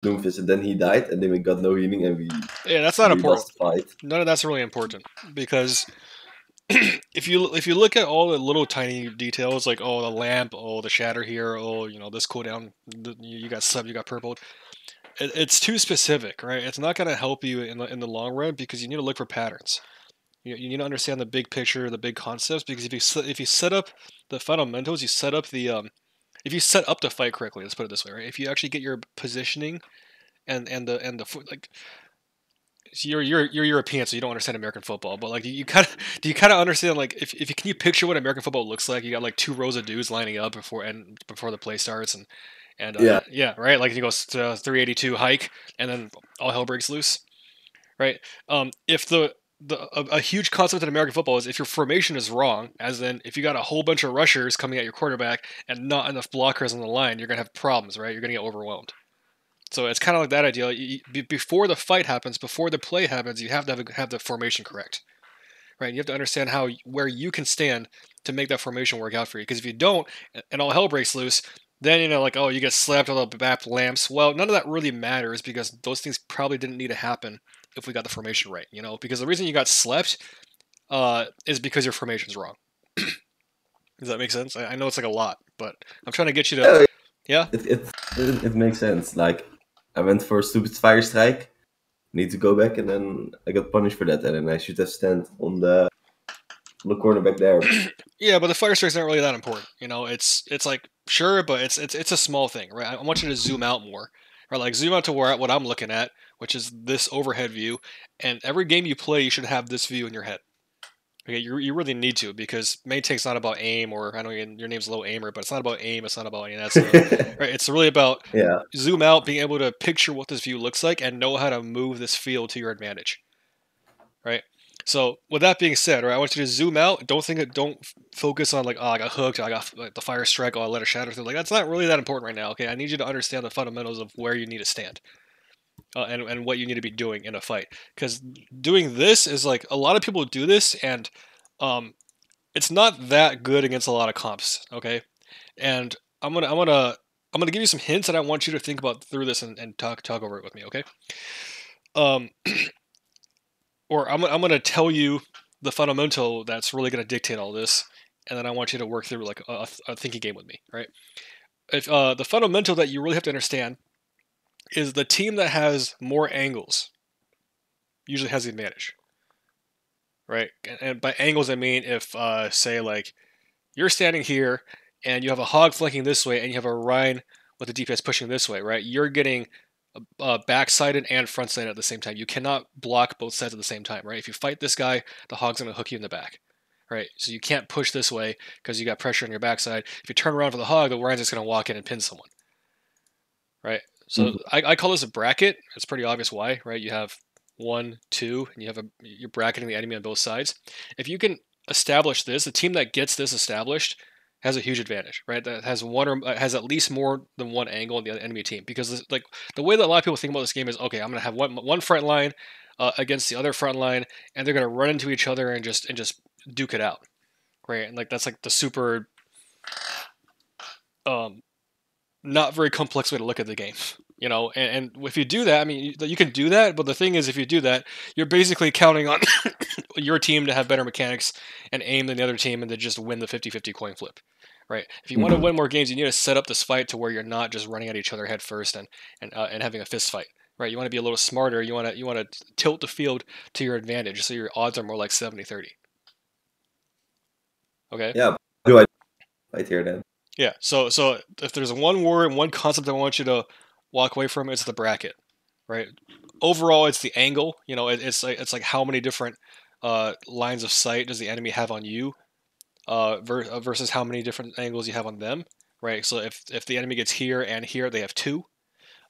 Doomfist, and then he died, and then we got no healing, and that's not important. Lost the fight. None of that's really important because if you look at all the little tiny details, like the lamp, the shatter here, this cooldown, you got sub, you got purple. It's too specific, right? It's not going to help you in the long run because you need to look for patterns. You need to understand the big picture, the big concepts. Because if you set up the fundamentals, you set up the if you set up the fight correctly, let's put it this way, right? If you actually get your positioning and the like, you're European, so you don't understand American football, but like, do you kind of understand, like, if you can you picture what American football looks like? You got like 2 rows of dudes lining up before the play starts, and yeah, right. Like, you go to 382 hike, and then all hell breaks loose, right? If a huge concept in American football is if your formation is wrong, as in if you got a whole bunch of rushers coming at your quarterback and not enough blockers on the line, you're gonna have problems, right? You're gonna get overwhelmed. So it's kind of like that idea. Before the fight happens, before the play happens, you have to have the formation correct, right? You have to understand where you can stand to make that formation work out for you. Because if you don't, and all hell breaks loose, then like, you get slapped with the BAP lamps. Well, none of that really matters because those things probably didn't need to happen if we got the formation right. Because the reason you got slept is because your formation's wrong. Does that make sense? I know it's like a lot, but I'm trying to get you to. Yeah. It makes sense. Like, I went for a stupid fire strike. Need to go back, and then I got punished for that, and then I should have stand on the corner back there. Yeah, but the fire strike's not really that important. It's like, sure, but it's a small thing, right? I want you to zoom out more, right? Like, zoom out to what I'm looking at, which is this overhead view. And every game you play, you should have this view in your head. Okay, you really need to, because main tank's not about aim, or I know your name's Low Aimer, but it's not about aim. It's not about any of that stuff. Right? It's really about zoom out, being able to picture what this view looks like, and know how to move this field to your advantage. Right. So with that being said, right, I want you to zoom out. Don't focus on like, I got hooked, I got like the fire strike, I let it shatter through. Like, that's not really that important right now. Okay, I need you to understand the fundamentals of where you need to stand. And what you need to be doing in a fight, because doing this is like, a lot of people do this, and it's not that good against a lot of comps. Okay, and I'm gonna give you some hints, and I want you to think about through this and talk over it with me. Okay. Or I'm gonna tell you the fundamental that's really gonna dictate all this, and then I want you to work through like a thinking game with me. Right. If the fundamental that you really have to understand is the team that has more angles usually has the advantage, right? And by angles, I mean if, say, like, you're standing here and you have a hog flanking this way, and you have a Rhine with the DPS pushing this way, right? You're getting backsided and frontsided at the same time. You cannot block both sides at the same time, right? If you fight this guy, the hog's going to hook you in the back, right? So you can't push this way because you got pressure on your backside. If you turn around for the hog, the Rhine's just going to walk in and pin someone, right? So I call this a bracket. It's pretty obvious why, right? You have 1, 2, and you're bracketing the enemy on both sides. If you can establish this, the team that gets this established has a huge advantage, right? That has has at least more than one angle in the enemy team, because like the way that a lot of people think about this game is, okay, I'm gonna have one front line against the other front line, and they're gonna run into each other and just duke it out, right? And like, that's like the super not very complex way to look at the game, and if you do that, I mean, you can do that, but the thing is, if you do that, you're basically counting on your team to have better mechanics and aim than the other team, and to just win the 50-50 coin flip, right? If you want to win more games, you need to set up this fight to where you're not just running at each other head first and having a fist fight, right? You want to be a little smarter. You want to tilt the field to your advantage, so your odds are more like 70-30. Okay. Yeah. Do I right here then? Yeah, so if there's one word, one concept I want you to walk away from, it's the bracket, right? Overall, it's the angle. It's like how many different lines of sight does the enemy have on you, versus how many different angles you have on them, right? So if the enemy gets here and here, they have 2.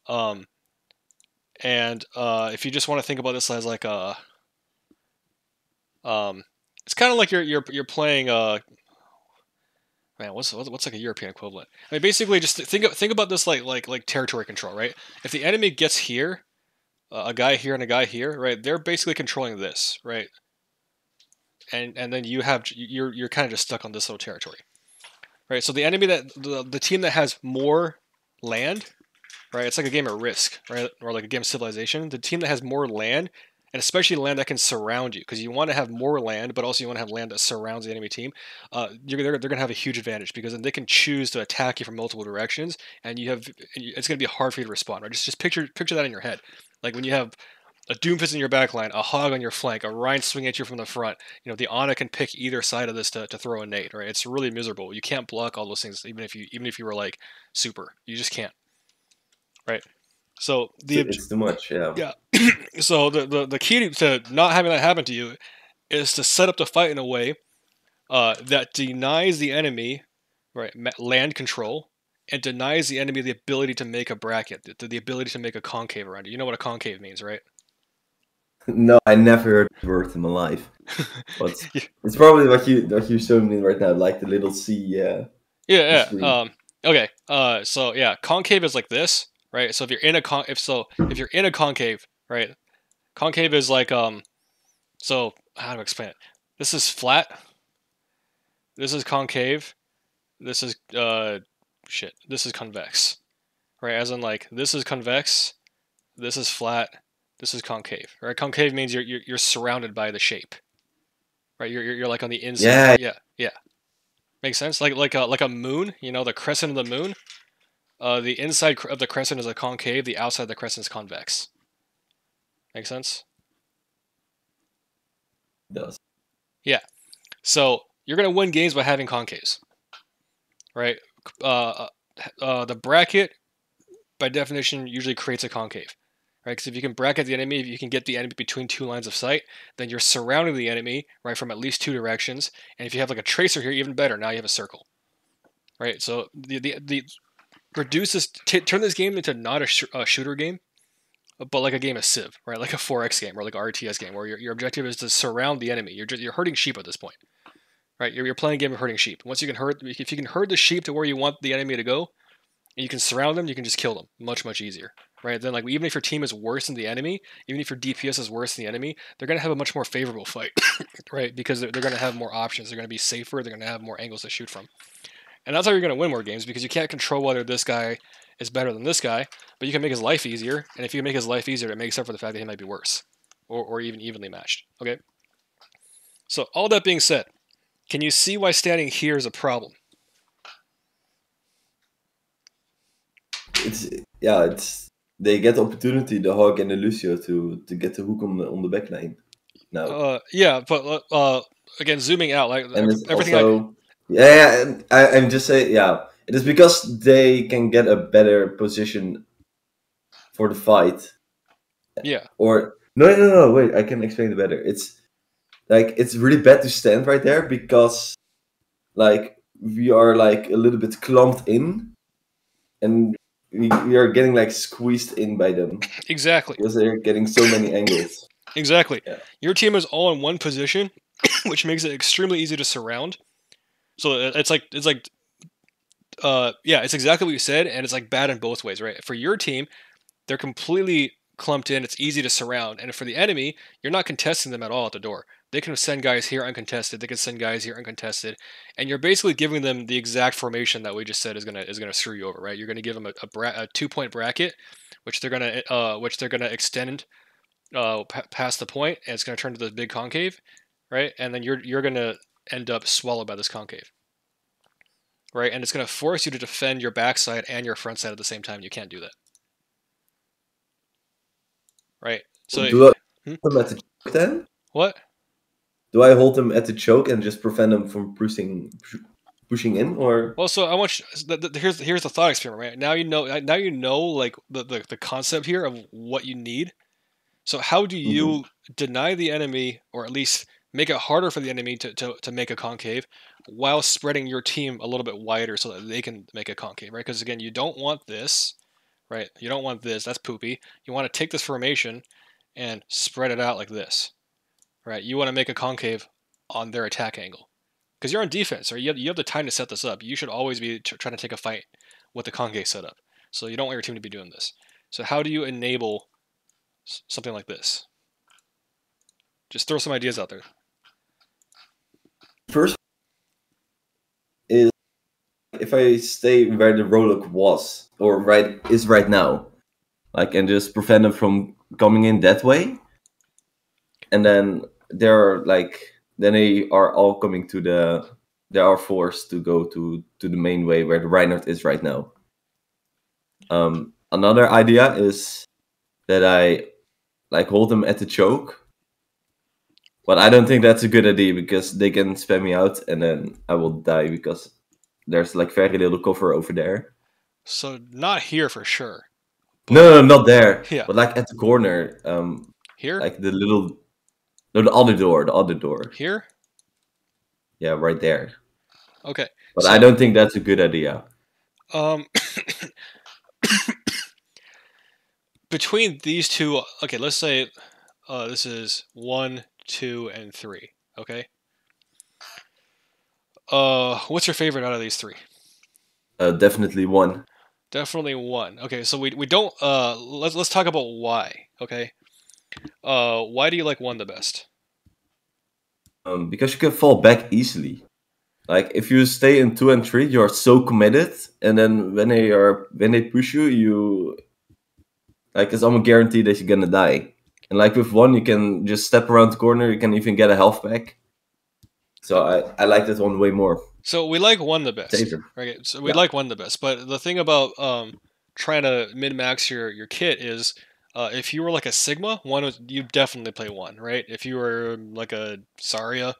And if you just want to think about this as like a, it's kind of like you're playing man, what's like a European equivalent? I mean, basically, just think about this like territory control, right? If the enemy gets here, a guy here and a guy here, right? They're basically controlling this, right? And then you're kind of just stuck on this little territory, right? So the enemy the team that has more land right? It's like a game of Risk, right? Or like a game of Civilization. The team that has more land, and especially land that can surround you, because you want to have more land, but also you want to have land that surrounds the enemy team. They're going to have a huge advantage because then they can choose to attack you from multiple directions, and it's going to be hard for you to respond, right? Just picture that in your head, like when you have a Doomfist in your backline, a Hog on your flank, a Rhine swinging at you from the front. The Ana can pick either side of this to throw a nade, right? It's really miserable. You can't block all those things, even if you were like super, you just can't, right? So It's too much, yeah. yeah. So the key to not having that happen to you is to set up the fight in a way that denies the enemy, right, land control, and denies the enemy the ability to make a bracket, the ability to make a concave around you. You know what a concave means, right? No, I never heard the word in my life. But it's probably what you showed me right now, like the little C. Yeah. Okay. So yeah, concave is like this, right? So if you're in a if you're in a concave, right? Concave is like So how do I explain it? This is flat. This is concave. This is shit. This is convex, right? As in like this is convex. This is flat. This is concave, right? Concave means you're surrounded by the shape, right? You're like on the inside. Yeah. Makes sense. Like a moon. The crescent of the moon. The inside of the crescent is a concave. The outside of the crescent is convex. Make sense? It does. Yeah. So you're gonna win games by having concaves, right? The bracket, by definition, usually creates a concave, right? Because if you can bracket the enemy, if you can get the enemy between two lines of sight, then you're surrounding the enemy, right, from at least two directions. And if you have like a tracer here, even better. Now you have a circle, right? So the reduce this, turn this game into not a shooter game, but like a game of Civ, right? Like a 4X game or like an RTS game, where your objective is to surround the enemy. You're herding sheep at this point, right? You're playing a game of herding sheep. Once you can if you can herd the sheep to where you want the enemy to go, and you can surround them, you can just kill them much easier, right? Then like even if your team is worse than the enemy, even if your DPS is worse than the enemy, they're gonna have a much more favorable fight, right? Because they're gonna have more options. They're gonna be safer. They're gonna have more angles to shoot from. And that's how you're going to win more games, because you can't control whether this guy is better than this guy, but you can make his life easier. And if you can make his life easier, it makes up for the fact that he might be worse, or even evenly matched. Okay. So all that being said, can you see why standing here is a problem? It's they get the opportunity, the Hog and the Lucio, to get the hook on the backline. Now. Yeah, but again, zooming out, like and it's everything. Also, and I'm just saying, it is because they can get a better position for the fight. Yeah. Or no, wait, I can explain it better. It's like it's really bad to stand right there because, like, we are like a little bit clumped in, and we are getting like squeezed in by them. Exactly. Because they're getting so many angles. Exactly. Yeah. Your team is all in one position, which makes it extremely easy to surround. So it's exactly what you said, and it's like bad in both ways, right? For your team, they're completely clumped in. It's easy to surround, and for the enemy, you're not contesting them at all at the door. They can send guys here uncontested. They can send guys here uncontested, and you're basically giving them the exact formation that we just said is gonna screw you over, right? You're gonna give them a 2-point bracket, which they're gonna extend past the point, and it's gonna turn to this big concave, right? And then you're gonna end up swallowed by this concave, right? And it's gonna force you to defend your backside and your front side at the same time. You can't do that, right? So do I hold them at the choke then? What? Do I hold them at the choke and just prevent them from pushing in, or? Well, so I want you, here's the thought experiment, right? Now you know like the concept here of what you need. So how do you deny the enemy, or at least make it harder for the enemy to make a concave, while spreading your team a little bit wider so that they can make a concave, right? Because again, you don't want this, right? You don't want this. That's poopy. You want to take this formation and spread it out like this, right? You want to make a concave on their attack angle, because you're on defense, right? You have the time to set this up. You should always be trying to take a fight with the concave setup. So you don't want your team to be doing this. So how do you enable something like this? Just throw some ideas out there. First is if I stay where the roadblock was or is right now, like, and just prevent them from coming in that way, and then then they are all coming to they are forced to go to the main way where the Reinhardt is right now. Another idea is that I like hold them at the choke, but I don't think that's a good idea because they can spam me out and then I will die because there's like very little cover over there. So not here for sure. No, But no, not there, yeah, but like at the corner, here, like the little, no, the other door, here. Yeah, right there. Okay, But I so don't think that's a good idea. um, between these two, okay, let's say this is 1, 2, and 3. Okay. What's your favorite out of these three? Definitely one. Definitely 1. Okay, so we don't let's talk about why. Okay. Why do you like 1 the best? Because you can fall back easily. Like if you stay in 2 and 3, you are so committed, and then when they push you, you like it's almost guaranteed that you're gonna die. And like with one, you can just step around the corner. You can even get a health back. So I like that one way more. So we like 1 the best. Safer. Okay, so we Yeah. like 1 the best. But the thing about trying to min max your kit is if you were like a Sigma, you definitely play 1, right? If you were like a Zarya,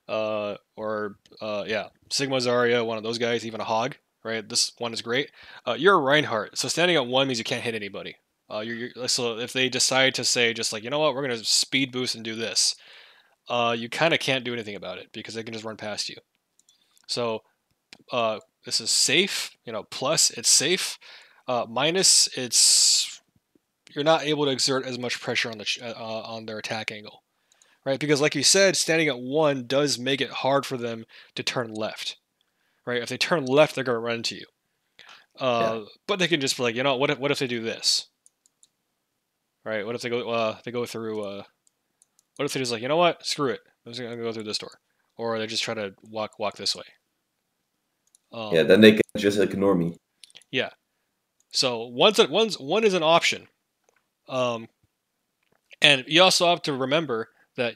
or yeah, Sigma Zarya, one of those guys, even a Hog, right? This one is great. You're a Reinhardt, so standing at 1 means you can't hit anybody. So if they decide to say just like, you know what, we're gonna speed boost and do this, you kind of can't do anything about it because they can just run past you. So this is safe. Plus it's safe. Minus it's you're not able to exert as much pressure on their attack angle, right? Because like you said, standing at 1 does make it hard for them to turn left, right? If they turn left, they're gonna run into you. Yeah. But they can just be like, what if they do this, right? What if they go through? What if they just like, you know what? Screw it. I'm just gonna go through this door, or they just try to walk this way. Yeah. Then they can just ignore me. Yeah. So one is an option, um, and you also have to remember that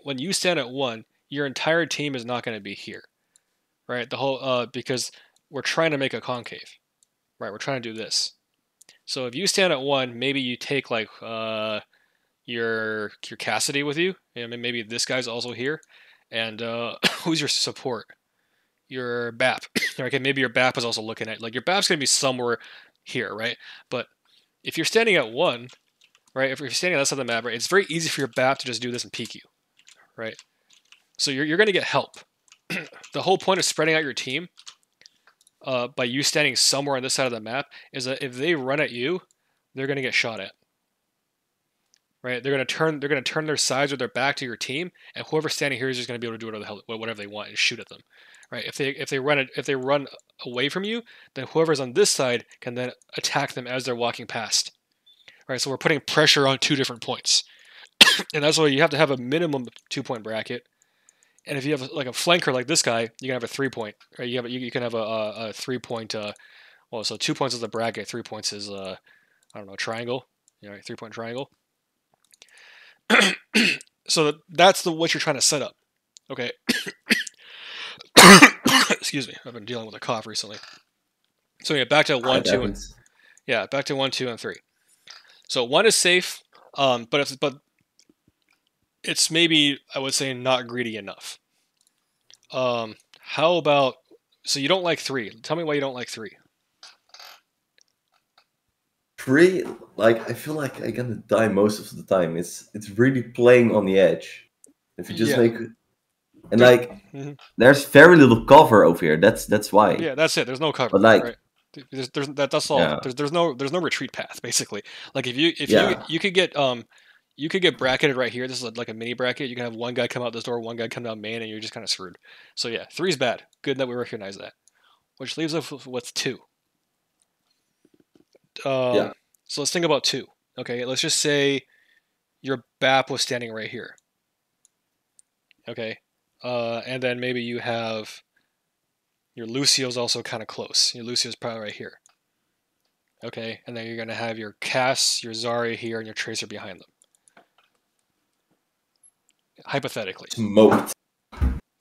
when you stand at 1, your entire team is not going to be here, right? The whole because we're trying to make a concave, right? We're trying to do this. So if you stand at 1, maybe you take like your Cassidy with you. Maybe this guy's also here, and who's your support? Your BAP. Okay, maybe your BAP is also looking at, like, your BAP's gonna be somewhere here, right? But if you're standing at 1, right? If you're standing on that side of the map, right, it's very easy for your BAP to just do this and peek you, right? So you're gonna get help. The whole point of spreading out your team, by you standing somewhere on this side of the map, is that if they run at you, they're gonna get shot at. Right? They're gonna turn their sides or their back to your team, and whoever's standing here is just gonna be able to do whatever they want and shoot at them. Right? If they run away from you, then whoever's on this side can then attack them as they're walking past. Right? So we're putting pressure on 2 different points, and that's why you have to have a minimum 2-point bracket. And if you have like a flanker like this guy, you can have a 3-point. Right? You can have a 3-point. Well, so 2 points is the bracket. 3 points is I don't know, triangle. 3-point triangle. So that's what you're trying to set up. Okay. Excuse me. I've been dealing with a cough recently. So yeah, back to one, That two, and happens. yeah, back to 1, 2, and 3. So 1 is safe, but it's maybe, I would say, not greedy enough. How about, so you don't like 3? Tell me why you don't like 3. 3, like I feel like I'm gonna die most of the time. It's really playing on the edge. If you just Yeah. make and There's like mhm. there's very little cover over here. That's why. Yeah, that's it. There's no cover, But like right? That's all. yeah, There's no retreat path basically. Like if yeah, you could get bracketed right here. This is like a mini bracket. You can have one guy come out this door, one guy come down main, and you're just kind of screwed. So yeah, 3's bad. Good that we recognize that. Which leaves us with 2. yeah. So let's think about 2. Okay, let's just say your BAP was standing right here. Okay, and then maybe you have Your Lucio's also kind of close. Your Lucio's probably right here. Okay, and then you're going to have your Cass, your Zarya here, and your Tracer behind them. Hypothetically. Smoked.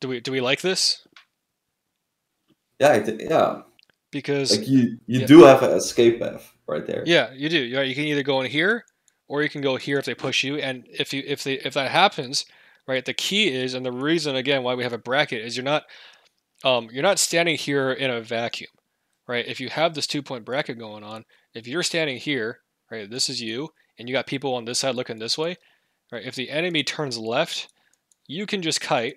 Do we like this? Yeah, yeah. Because like you do have an escape path right there. Yeah, you do. You can either go in here, or you can go here if they push you. And if that happens, right? The key is, and the reason again why we have a bracket is you're not standing here in a vacuum, right? If you have this 2-point bracket going on, if you're standing here, right, this is you, and you got people on this side looking this way, right? If the enemy turns left, you can just kite,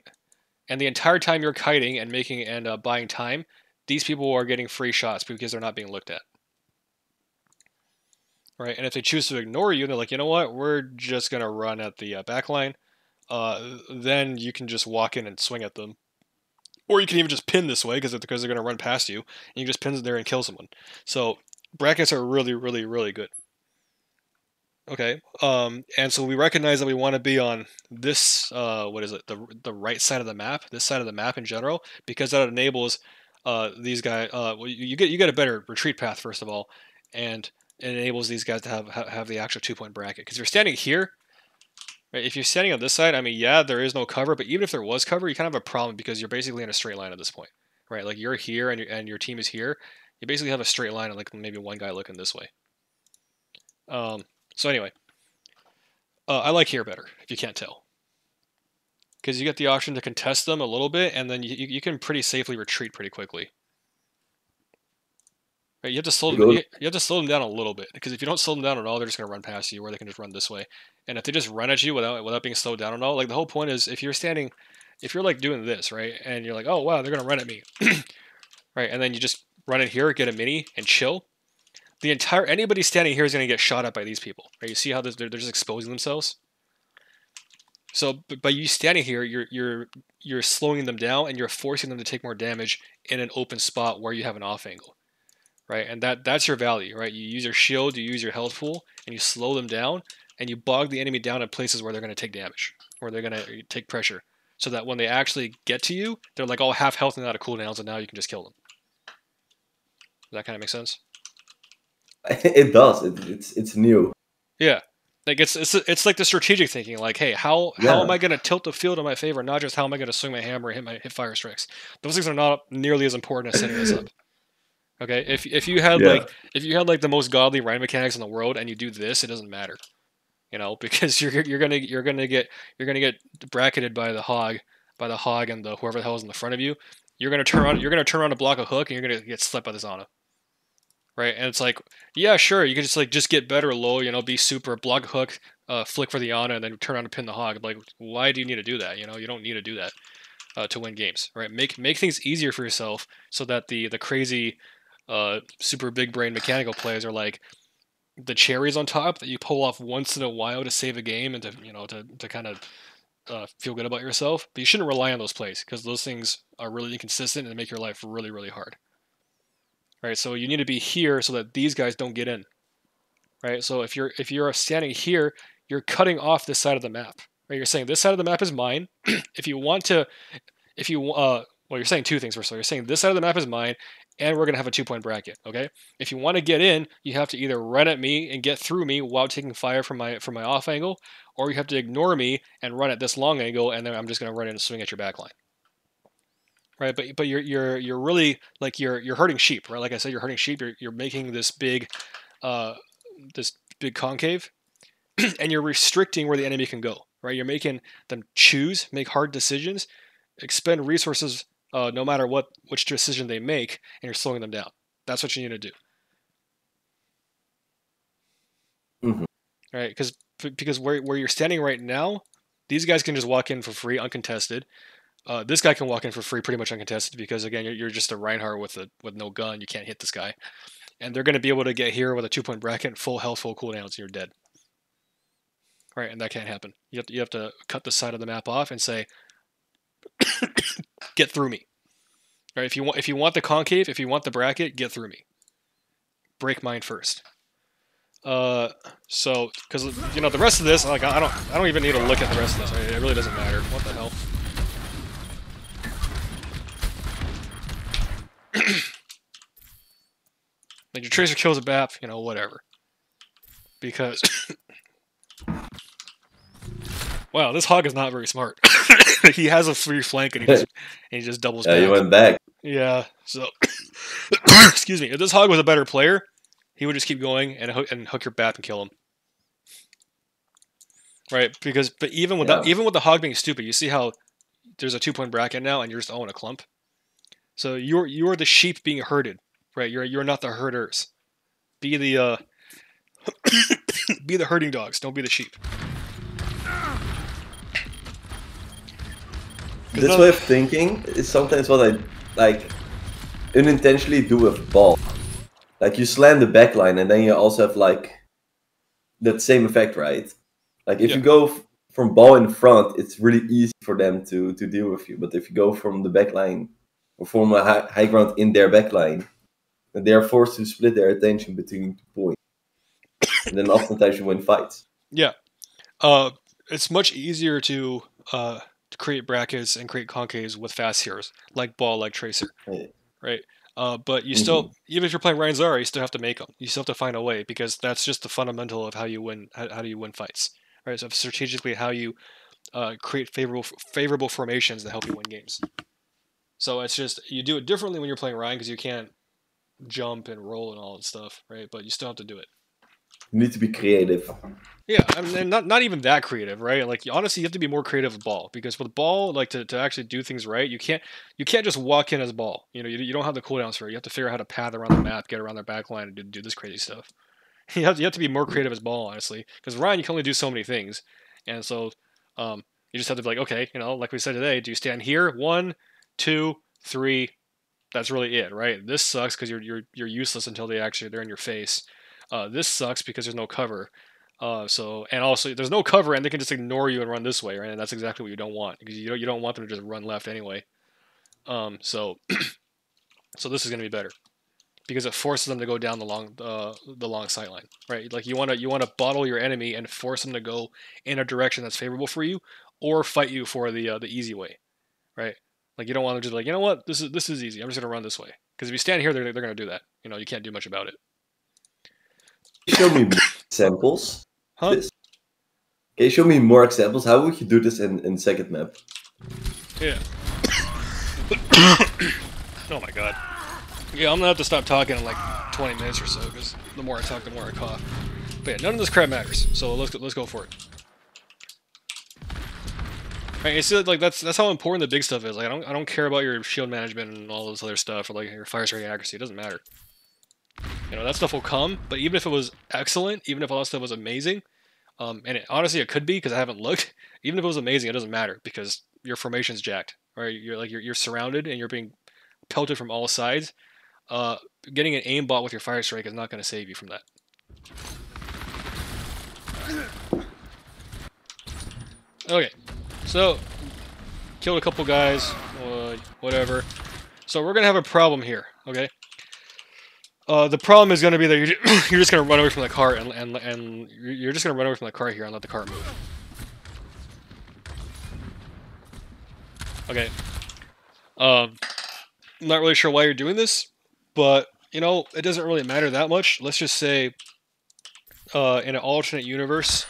and the entire time you're kiting and making and buying time, these people are getting free shots because they're not being looked at. Right, and if they choose to ignore you, they're like, you know what, we're just gonna run at the back line. Then you can just walk in and swing at them, or you can even just pin this way because they're gonna run past you, and you can just pin there and kill someone. So brackets are really, really, really good. Okay, and so we recognize that we want to be on this, what is it, the right side of the map, this side of the map in general, because that enables these guys. Well, you get a better retreat path first of all, and it enables these guys to have the actual 2-point bracket. Because you're standing here, right? If you're standing on this side, I mean, yeah, there is no cover, but even if there was cover, you kind of have a problem because you're basically in a straight line at this point, right? Like you're here and your team is here. You basically have a straight line and like maybe one guy looking this way. So anyway, I like here better if you can't tell, because you get the option to contest them a little bit, and then you can pretty safely retreat pretty quickly. Right, you have to slow them down a little bit, because if you don't slow them down at all, they're just gonna run past you, or they can just run this way. And if they just run at you without being slowed down at all, like the whole point is if you're like doing this, right, and you're like, oh wow, they're gonna run at me, right, and then you just run in here, get a mini, and chill. Anybody standing here is gonna get shot at by these people. Right, you see how they're just exposing themselves. So by you standing here, you're slowing them down and you're forcing them to take more damage in an open spot where you have an off angle. Right, and that's your value, right? You use your shield, you use your health pool, and you slow them down, and you bog the enemy down in places where they're going to take damage, or they're going to take pressure, so that when they actually get to you, they're like all half health and out of cooldowns, and now you can just kill them. Does that kind of make sense? It does. It's new. Yeah, like it's like the strategic thinking, like, hey, how am I going to tilt the field in my favor, not just how am I going to swing my hammer and hit fire strikes. Those things are not nearly as important as setting this up. Okay, if you had like the most godly Rhine mechanics in the world and you do this, it doesn't matter, because you're gonna get bracketed by the hog and the whoever the hell is in the front of you. You're gonna turn around to block a hook and you're gonna get slept by this Ana. Right, and it's like, yeah, sure, you can just get better low, be super, block a hook, flick for the Ana, and then turn around and pin the hog. Like, why do you need to do that? You don't need to do that to win games, right? Make things easier for yourself so that the crazy super big brain mechanical players are like the cherries on top that you pull off once in a while to save a game and to kind of feel good about yourself. But you shouldn't rely on those plays because those things are really inconsistent and make your life really, really hard. Right, so you need to be here so that these guys don't get in. Right, so if you're standing here, you're cutting off this side of the map. Right, you're saying this side of the map is mine. Well, you're saying two things first. So you're saying this side of the map is mine, and we're going to have a 2-point bracket, okay? If you want to get in, you have to either run at me and get through me while taking fire from my off angle, or you have to ignore me and run at this long angle, and then I'm just going to run in and swing at your back line. Right, but you're really, like, you're herding sheep, right? Like I said, you're herding sheep. You're making this big concave, and you're restricting where the enemy can go, right? You're making them make hard decisions, expend resources no matter which decision they make, and you're slowing them down. That's what you need to do. Mm-hmm. Right? Because where you're standing right now, these guys can just walk in for free, uncontested. This guy can walk in for free, pretty much uncontested, because again, you're just a Reinhardt with no gun. You can't hit this guy, and they're going to be able to get here with a 2-point bracket, full health, full cooldowns, and you're dead. Right, and that can't happen. You have to cut the side of the map off and say, get through me. Right, if you want the concave, if you want the bracket, get through me. Break mine first. So because the rest of this, like, I don't even need to look at the rest of this. Right? It really doesn't matter. What the hell? Like your tracer kills a BAP, whatever. Because wow, this hog is not very smart. He has a free flank and he just doubles Yeah, you back. went back. Yeah, so excuse me. If this hog was a better player, he would just keep going and hook your BAP and kill him. Right? But even Yeah. even with the hog being stupid, you see how there's a 2-point bracket now and you're just owning a clump. So you're the sheep being herded, right? You're not the herders. Be the be the herding dogs. Don't be the sheep. This way of thinking is sometimes what I like unintentionally do with ball. Like you slam the backline and then you also have like that same effect, right? Like if you go from ball in front, it's really easy for them to deal with you. But if you go from the backline or from a high ground in their backline, then they are forced to split their attention between 2 points. And then oftentimes you win fights. Yeah. It's much easier to create brackets and create concaves with fast heroes like ball, like tracer, right? But you still, even if you're playing Ryan Zara, you still have to make them. You still have to find a way because that's just the fundamental of how you win. How do you win fights, right? So strategically, how you create favorable formations that help you win games. So it's just you do it differently when you're playing Ryan because you can't jump and roll and all that stuff, right? But you still have to do it. You need to be creative. Yeah, I mean, not even that creative, right? Like honestly, you have to be more creative with ball because with ball, like to actually do things right, you can't just walk in as ball. You don't have the cooldowns for it. You have to figure out how to path around the map, get around their backline, and do this crazy stuff. You have to be more creative as ball, honestly, because Ryan, you can only do so many things, and so you just have to be like, okay, like we said today, do you stand here? 1, 2, 3. That's really it, right? This sucks because you're useless until they're in your face. This sucks because there's no cover. And also there's no cover and they can just ignore you and run this way, right? And that's exactly what you don't want because you don't want them to just run left anyway. So so this is going to be better because it forces them to go down the long sight line, right? Like you want to bottle your enemy and force them to go in a direction that's favorable for you, or fight you for the easy way, right? Like you don't want to just like, you know what, this is easy. I'm just going to run this way because if you stand here, they're going to do that. You can't do much about it. Show me more examples. Huh? This. Can you show me more examples? How would you do this in second map? Yeah. Oh my god. Yeah, I'm gonna have to stop talking in like 20 minutes or so because the more I talk, the more I cough. But yeah, none of this crap matters. So let's go for it. Right, you see, like that's how important the big stuff is. Like I don't care about your shield management and all this other stuff or like your fire strike accuracy. It doesn't matter. That stuff will come. But even if it was excellent, even if all that stuff was amazing, and honestly it could be because I haven't looked. Even if it was amazing, it doesn't matter because your formation's jacked. Right, you're surrounded and you're being pelted from all sides. Getting an aimbot with your fire strike is not going to save you from that. Okay, so killed a couple guys, whatever. So we're gonna have a problem here. Okay. The problem is going to be that you're just going to run away from the car and you're just going to run away from the car here and let the car move. Okay. I'm not really sure why you're doing this, but it doesn't really matter that much. Let's just say, in an alternate universe,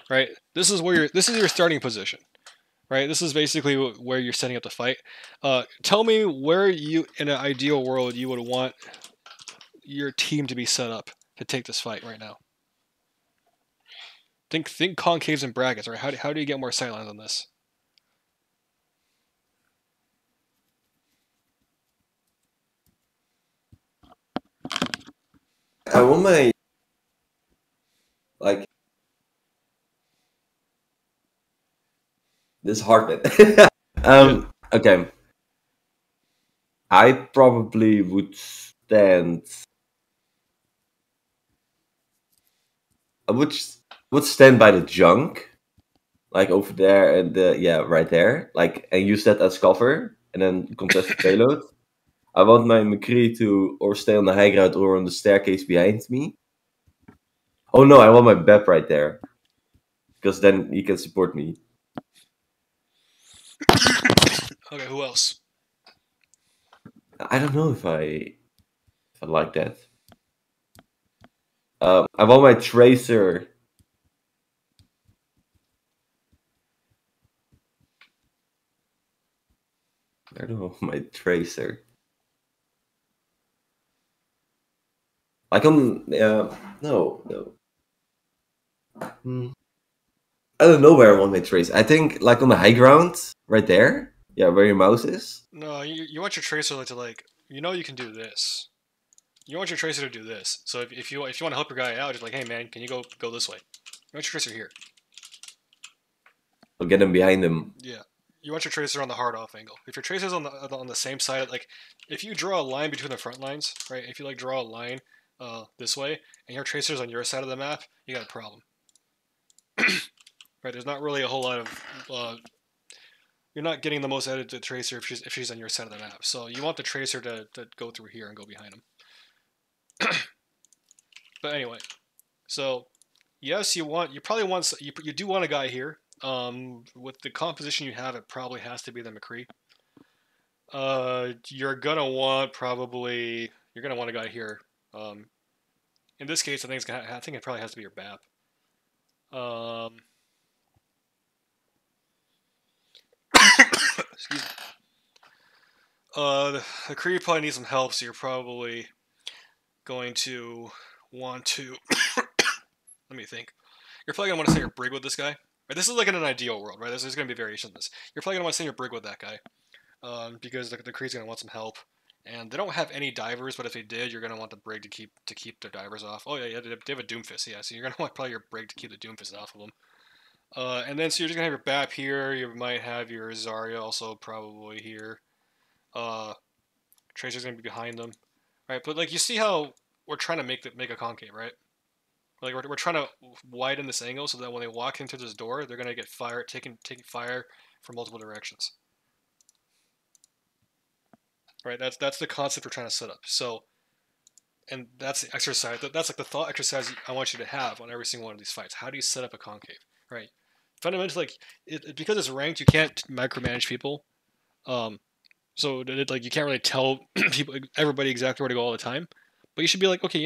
right? This is your starting position, right? This is basically where you're setting up the fight. Tell me where in an ideal world you would want your team to be set up to take this fight right now. Think concaves and brackets, right? How do you get more sightlines on this? I want my like this hard bit. Okay. I probably would stand. I would stand by the junk, like over there and right there, like and use that as cover and then contest the payload. I want my McCree to or stay on the high ground or on the staircase behind me. Oh no, I want my Bep right there. Because then he can support me. Okay, who else? I don't know if I like that. I want my tracer. I don't know my tracer. Like on no. Hmm. I don't know where I want my tracer. I think like on the high ground, right there. Yeah, where your mouse is. No, you want your tracer to like you can do this. You want your tracer to do this. So if you want to help your guy out, just like, hey man, can you go this way? You want your tracer here. I'll get him behind him. Yeah. You want your tracer on the hard off angle. If your tracer's on the same side, like if you draw a line between the front lines, right? If you like draw a line this way and your tracer's on your side of the map, you got a problem. Right? There's not really a whole lot of you're not getting the most edited tracer if she's on your side of the map. So you want the tracer to go through here and go behind him. But anyway, so yes, you do want a guy here. With the composition you have, it probably has to be the McCree. You're gonna want a guy here. In this case, I think it probably has to be your BAP. Excuse me. The Kree probably needs some help, so you're probably going to want to. Let me think. You're probably gonna want to send your brig with this guy. Right, this is like in an ideal world, right? There's gonna be variations of this. You're probably gonna want to send your brig with that guy, because the Kree's gonna want some help, and they don't have any divers. But if they did, you're gonna want the brig to keep their divers off. Oh yeah, they have a Doomfist, yeah. So you're gonna want probably your brig to keep the Doomfist off of them. And then so you're just gonna have your BAP here. You might have your Zarya also probably here. Tracer's gonna be behind them, right? But like you see how we're trying to make a concave, right? Like we're trying to widen this angle so that when they walk into this door, they're gonna get taking fire from multiple directions. Right? That's the concept we're trying to set up. So, and that's the exercise. That's like the thought exercise I want you to have on every single one of these fights. How do you set up a concave? Right? Fundamentally, like because it's ranked, you can't micromanage people. So like you can't really tell everybody exactly where to go all the time. But you should be like, okay,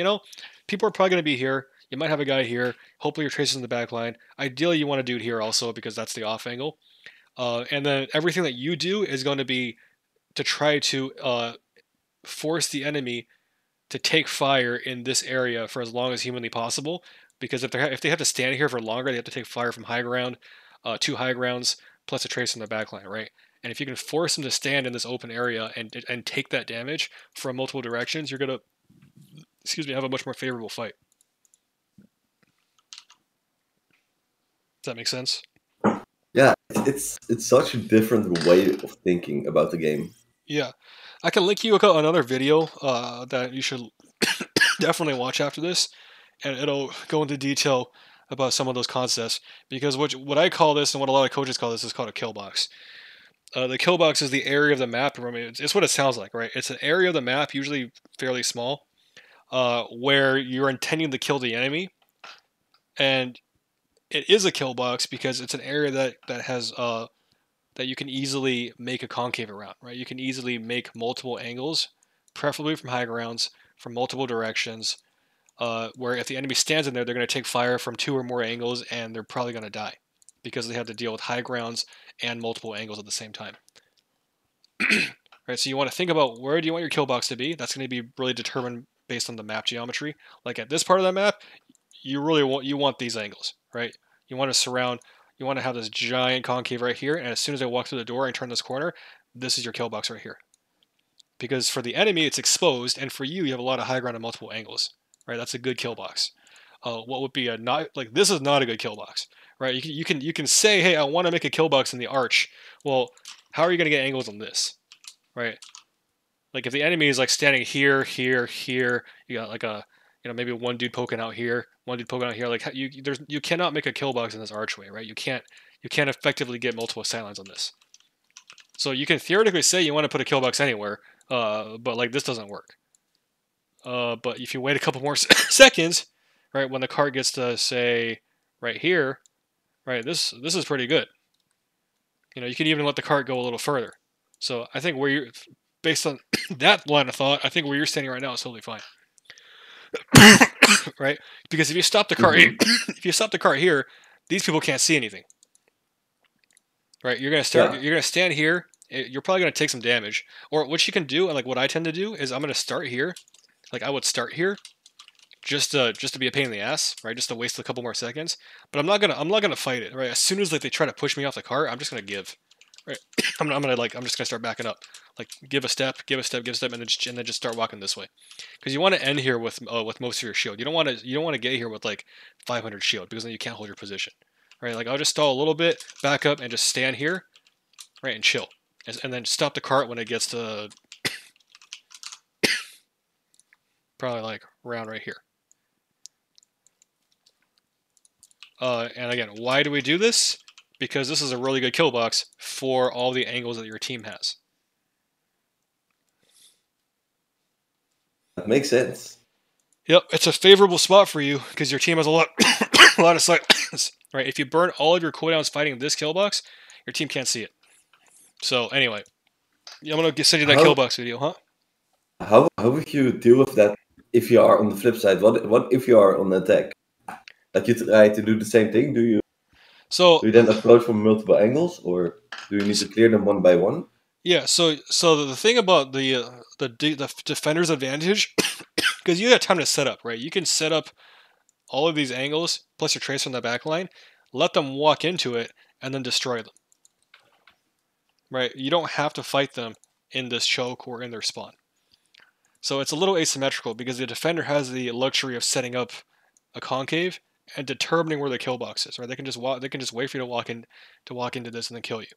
people are probably going to be here. You might have a guy here. Hopefully your tracer's in the back line. Ideally, you want to do it here also because that's the off angle. And then everything that you do is going to be to try to force the enemy to take fire in this area for as long as humanly possible. Because if they have to stand here for longer, they have to take fire from high ground, 2 high grounds, plus a tracer in the back line, right? And if you can force them to stand in this open area and take that damage from multiple directions, you're gonna, have a much more favorable fight. Does that make sense? Yeah, it's such a different way of thinking about the game. Yeah, I can link you another video that you should definitely watch after this, and it'll go into detail about some of those concepts. Because what I call this and what a lot of coaches call this is called a kill box. The kill box is the area of the map. I mean, it's what it sounds like, right? It's an area of the map, usually fairly small, where you're intending to kill the enemy, and it is a kill box because it's an area that has that you can easily make a concave around, right? You can easily make multiple angles, preferably from high grounds, from multiple directions, where if the enemy stands in there, they're going to take fire from 2 or more angles, and they're probably going to die because they have to deal with high grounds and multiple angles at the same time. Right, so you want to think about where do you want your kill box to be. That's going to be really determined based on the map geometry. Like at this part of the map, you want these angles, right? You want to surround. You want to have this giant concave right here, and as soon as I walk through the door and turn this corner, this is your kill box right here. Because for the enemy, it's exposed, and for you, you have a lot of high ground and multiple angles, right? That's a good kill box. What would be a not like this is not a good kill box, right? You can say, hey, I want to make a kill box in the arch. Well, how are you going to get angles on this, right? Like if the enemy is like standing here, here, here, you got like a maybe one dude poking out here, one dude poking out here. Like you cannot make a kill box in this archway, right? You can't effectively get multiple sightlines on this. So you can theoretically say you want to put a kill box anywhere, but like this doesn't work. But if you wait a couple more seconds, right, when the cart gets to say right here, right, this is pretty good. You can even let the cart go a little further. So I think based on that line of thought, I think where you're standing right now is totally fine. right? Because if you stop the cart, Mm-hmm. if you stop the cart here, these people can't see anything, right? You're gonna start. Yeah. You're gonna stand here. You're probably gonna take some damage. Or what you can do, and like what I tend to do, is I'm gonna start here. Like I would start here, just to be a pain in the ass, right? Just to waste a couple more seconds. But I'm not gonna fight it, right? As soon as like they try to push me off the cart, I'm just gonna give, right? I'm just gonna start backing up, like give a step, give a step, give a step, and then just start walking this way, because you want to end here with most of your shield. You don't want to get here with like 500 shield, because then you can't hold your position, right? Like I'll just stall a little bit, back up, and just stand here, right, and chill, and then stop the cart when it gets to probably like around right here. And again, why do we do this? Because this is a really good kill box for all the angles that your team has. That makes sense. Yep, it's a favorable spot for you because your team has a lot, a lot of sight. Right, if you burn all of your cooldowns fighting this kill box, your team can't see it. So anyway, I'm gonna send you that kill How box video, huh? how would you deal with that if you are on the flip side? What if you are on attack? Like you try to do the same thing? So, Do you then approach from multiple angles, or do you need to clear them one by one? yeah, so the thing about the defender's advantage, because you have time to set up, right? You can set up all of these angles plus your tracer on the back line, let them walk into it, and then destroy them. Right? You don't have to fight them in this choke or in their spawn. So it's a little asymmetrical because the defender has the luxury of setting up a concave and determining where the kill box is. Right? They can just walk. They can just wait for you to walk into this and then kill you.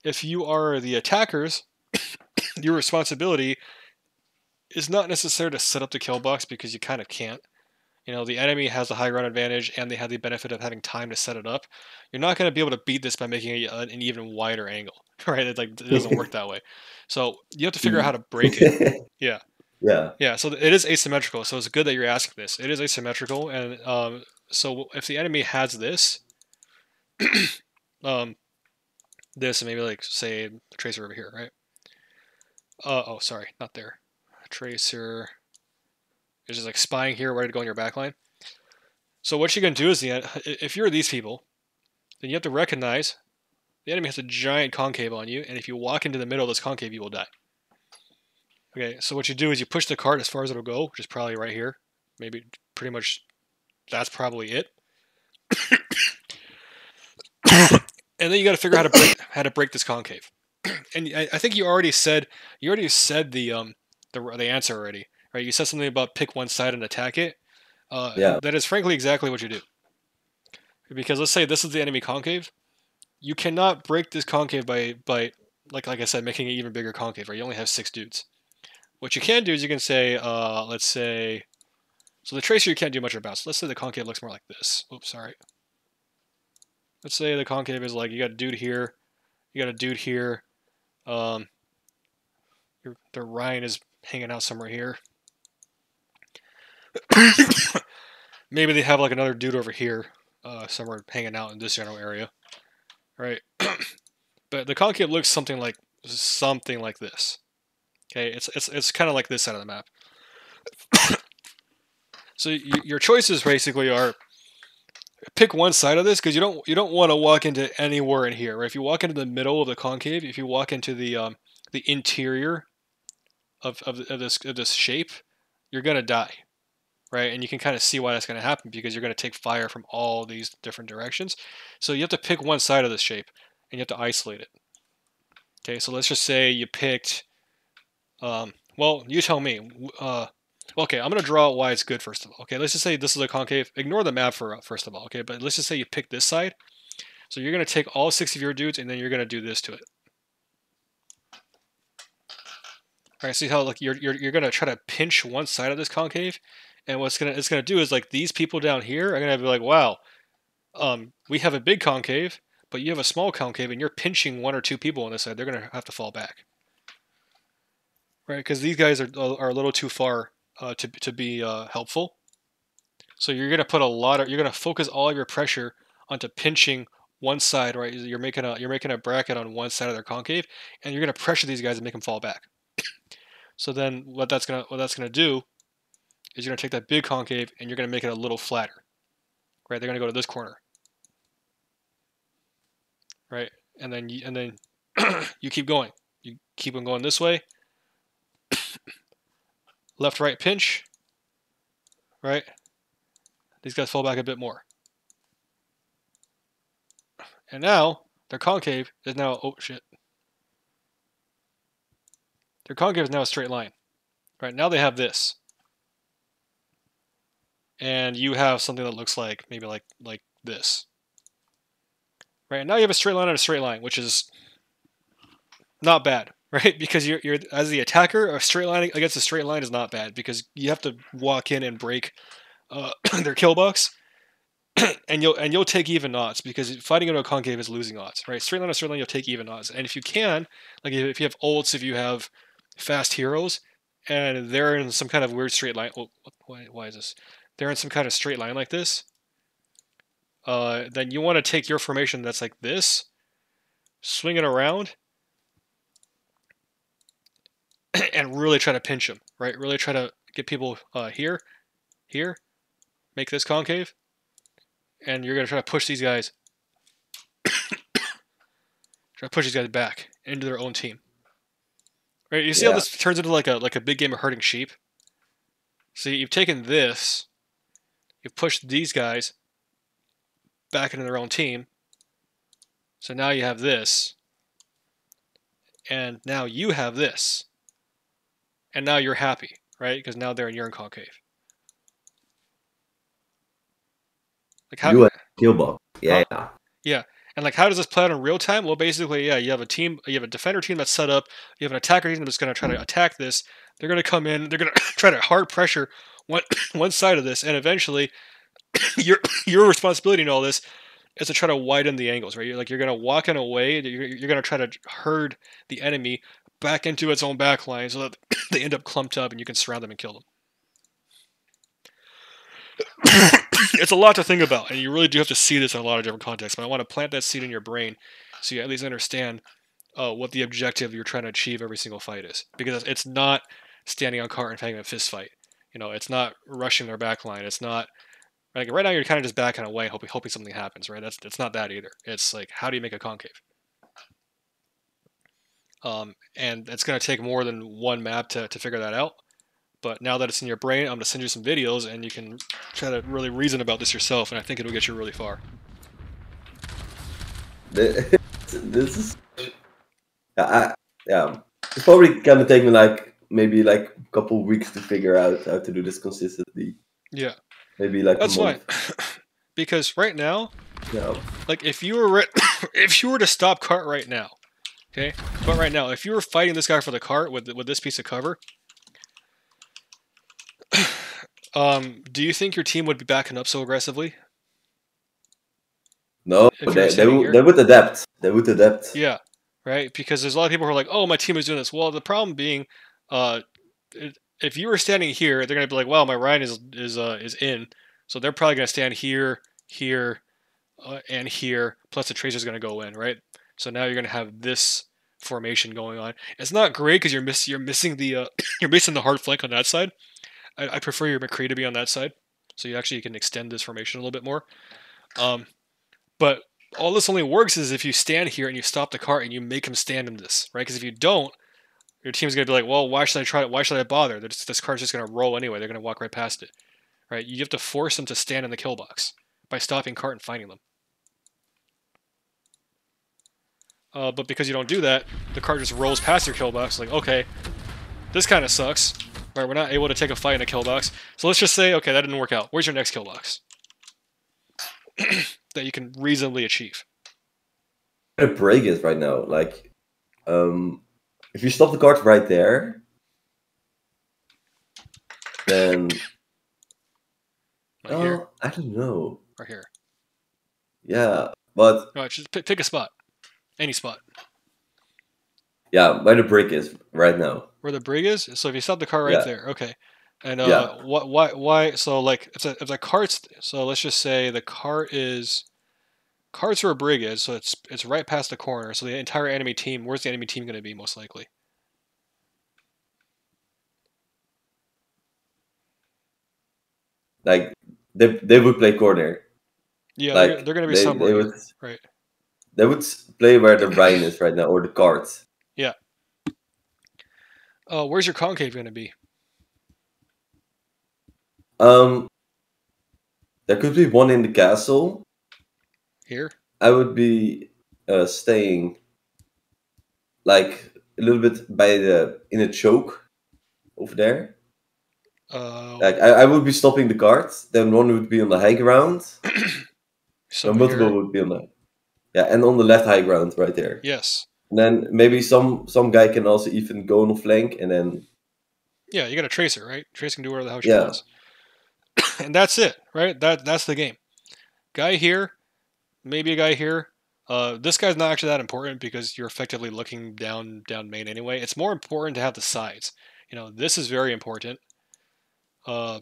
If you are the attackers, your responsibility is not necessarily to set up the kill box because you kind of can't. The enemy has the high ground advantage and they have the benefit of having time to set it up. You're not going to be able to beat this by making an even wider angle, right? It doesn't work that way. So you have to figure out how to break it. Yeah. Yeah. Yeah, so it is asymmetrical. So it's good that you're asking this. It is asymmetrical, and so if the enemy has this, um, this, and maybe like say the tracer over here, right? Oh, sorry, not there. Tracer is just like spying here, ready to go on your backline. So what you're gonna do is, if you're these people, then you have to recognize the enemy has a giant concave on you, and if you walk into the middle of this concave, you will die. Okay, so what you do is you push the cart as far as it'll go, which is probably right here. Maybe pretty much that's probably it. And then you got to figure out how to break this concave. And I think you already said the answer already, right? You said something about pick one side and attack it. Yeah. And that is frankly exactly what you do. Because let's say this is the enemy concave, you cannot break this concave by like I said, making it even bigger concave. Right? You only have 6 dudes. What you can do is you can say, let's say, so the tracer you can't do much about. So let's say the concave looks more like this. Oops, sorry. Let's say the concave is like you got a dude here, you got a dude here. The Ryan is hanging out somewhere here. Maybe they have like another dude over here, somewhere hanging out in this general area, right? But the concave looks something like this. Okay, it's kind of like this side of the map. So your choices basically are pick one side of this because you don't want to walk into anywhere in here. Right? If you walk into the middle of the concave, if you walk into the interior of this shape, you're gonna die, right? And you can kind of see why that's gonna happen because you're gonna take fire from all these different directions. So you have to pick one side of this shape and you have to isolate it. Okay, so let's just say you picked. Well, you tell me. Okay, I'm gonna draw why it's good first of all. Okay, let's just say this is a concave. Ignore the map for first of all. Okay, but let's just say you pick this side. So you're gonna take all 6 of your dudes and then you're gonna do this to it. All right, see how like you're gonna try to pinch one side of this concave, and what's it's gonna do is like these people down here are gonna be like, wow, we have a big concave, but you have a small concave, and you're pinching 1 or 2 people on this side. They're gonna have to fall back, right? Because these guys are a little too far to be helpful. So you're gonna focus all of your pressure onto pinching one side, right? You're making a bracket on one side of their concave, and you're gonna pressure these guys and make them fall back. So then what that's gonna do is you're going to take that big concave and you're going to make it a little flatter. Right? They're going to go to this corner. Right? And then you keep going. You keep on going this way. Left, right, pinch. Right? These guys fall back a bit more. And now, their concave is now, oh shit. Their concave is now a straight line. Right, now they have this. And you have something that looks like, maybe like this. Right, now you have a straight line and a straight line, which is not bad, right? Because you're as the attacker, a straight line against a straight line is not bad, because you have to walk in and break their kill box. and you'll take even odds, because fighting into a concave is losing odds, right? Straight line to straight line, you'll take even odds, and if you can, like if you have ults, if you have fast heroes, and they're in some kind of weird straight line. Oh, why is this? They're in some kind of straight line like this. Then you want to take your formation that's like this, swing it around, and really try to pinch them, right? Really try to get people here, make this concave. And you're going to try to push these guys back into their own team. Right? You see how this turns into like a big game of herding sheep? See, you've taken this, you've pushed these guys back into their own team. So now you have this. And now you have this. And now you're happy, right? Because now they're in your concave. Like how You a killbox. Yeah, huh? Yeah. And like, how does this play out in real time? Well, basically, yeah, you have a defender team that's set up. You have an attacker team that's going to try to attack this. They're going to come in. They're going to try to hard pressure one side of this, and eventually, your responsibility in all this is to try to widen the angles, right? You're going to walk in a way that you're going to try to herd the enemy back into its own backline so that they end up clumped up and you can surround them and kill them. It's a lot to think about, and you really do have to see this in a lot of different contexts, but I want to plant that seed in your brain so you at least understand what the objective you're trying to achieve every single fight is. Because it's not standing on cart and having a fist fight. It's not rushing their back line. It's not... Like, right now you're kind of just backing away, hoping something happens, right? It's not that either. It's like, how do you make a concave? And it's going to take more than one map to figure that out. But now that it's in your brain, I'm going to send you some videos, and you can try to really reason about this yourself, and I think it'll get you really far. This is... Yeah. It's probably gonna take me maybe a couple weeks to figure out how to do this consistently. Yeah. Maybe That's a month. fine. Because right now, Yeah. like if you were to stop cart right now, okay? But right now, if you were fighting this guy for the cart with this piece of cover, do you think your team would be backing up so aggressively? No, they would adapt. They would adapt. Yeah, right. Because there's a lot of people who are like, "Oh, my team is doing this." Well, the problem being, if you were standing here, they're gonna be like, "Wow, my Ryan is in," so they're probably gonna stand here, and here. Plus, the Tracer's gonna go in, right? So now you're gonna have this formation going on. It's not great because you're missing the you're missing the hard flank on that side. I prefer your McCree to be on that side, so you can extend this formation a little bit more. But all this only works is if you stand here and you stop the cart and you make him stand in this, right? Because if you don't, your team's gonna be like, well, why should I try it? Why should I bother? This cart's just gonna roll anyway. They're gonna walk right past it, right? You have to force them to stand in the kill box by stopping cart and fighting them. But because you don't do that, the cart just rolls past your kill box. Like, okay, this kind of sucks. Right, we're not able to take a fight in a kill box. So let's just say, okay, that didn't work out. Where's your next kill box? That you can reasonably achieve. The break is right now. If you stop the card right there, then Here? I don't know. Right here. Yeah, but No, just pick a spot, any spot. Yeah, where the brick is right now. Where the brig is. So if you stop the car right there, okay. And why? So like it's a cart. So let's just say the cart is carts where a brig is. So it's right past the corner. So the entire enemy team. Where's the enemy team going to be most likely? Like they would play corner. Yeah, Like they're gonna be they somewhere they would here, right? they would play where the Rhine is right now, or the cart. Yeah. Where's your concave gonna be? Um, there could be one in the castle. Here. I would be staying like a little bit by the in a choke over there. Uh, Like I would be stopping the cart. Then one would be on the high ground. No, somewhere multiple here. would be on the yeah, and on the left high ground right there. Yes. And then maybe some guy can also even go on the flank, and then Yeah, you got a tracer, right? Tracer can do whatever the hell she yeah, wants, and that's it, right? That's the game. Guy here, maybe a guy here. This guy's not actually that important because you're effectively looking down main anyway. It's more important to have the sides. This is very important. Uh,